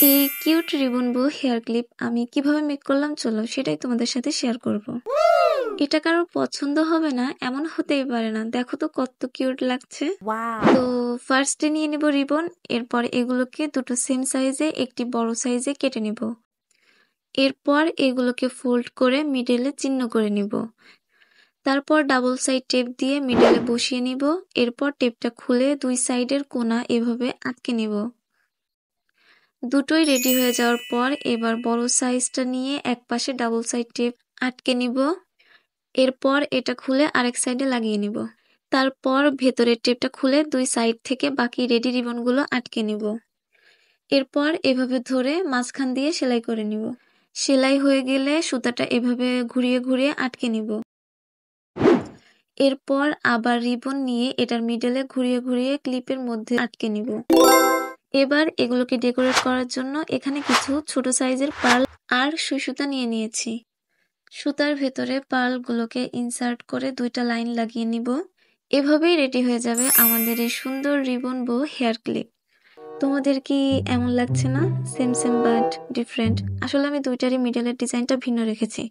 এই cute ribbon বো hair clip আমি কিভাবে মেক করলাম চলো সেটাই তোমাদের সাথে শেয়ার করব। এটা কারোর পছন্দ হবে না এমন হতেই পারে না, দেখো তো কত কিউট লাগছে। তো ফার্স্টে নিয়ে নিব রিবন, এরপর এগুলোকে দুটো সেম সাইজে একটি বড় সাইজে কেটে নিব। এরপর এগুলোকে ফোল্ড করে মিডলে চিহ্ন করে নিব। তারপর ডাবল সাইড টেপ দিয়ে মিডলে বসিয়ে নিব। এরপর টেপটা খুলে দুই সাইডের কোণা এভাবে আটকে নিব। দুটোই রেডি হয়ে যাওয়ার পর এবার বড় সাইজটা নিয়ে এক পাশে ডাবল সাইড টেপ আটকে নিব। এরপর এটা খুলে আরেক সাইডে লাগিয়ে নিব। তারপর ভেতরের টেপটা খুলে দুই সাইড থেকে বাকি রেডি রিবনগুলো আটকে নিব। এরপর এভাবে ধরে মাঝখান দিয়ে সেলাই করে নিব। সেলাই হয়ে গেলে সুতাটা এভাবে ঘুরিয়ে ঘুরিয়ে আটকে নিব। এরপর আবার রিবন নিয়ে এটার মিডলে ঘুরিয়ে ঘুরিয়ে ক্লিপের মধ্যে আটকে নিব। এবার এগুলোকে ডেকোরেট করার জন্য এখানে কিছু ছোট সাইজের পার্ল আর সুই সুতা নিয়ে নিয়েছি। সুতার ভেতরে পার্লগুলোকে ইনসার্ট করে দুইটা লাইন লাগিয়ে নিব। এভাবেই রেডি হয়ে যাবে আমাদের এই সুন্দর রিবন বো হেয়ার ক্লিপ। তোমাদের কি এমন লাগছে না? Same same but different. আসলে আমি দুইটারই মিডলের ডিজাইনটা ভিন্ন রেখেছি।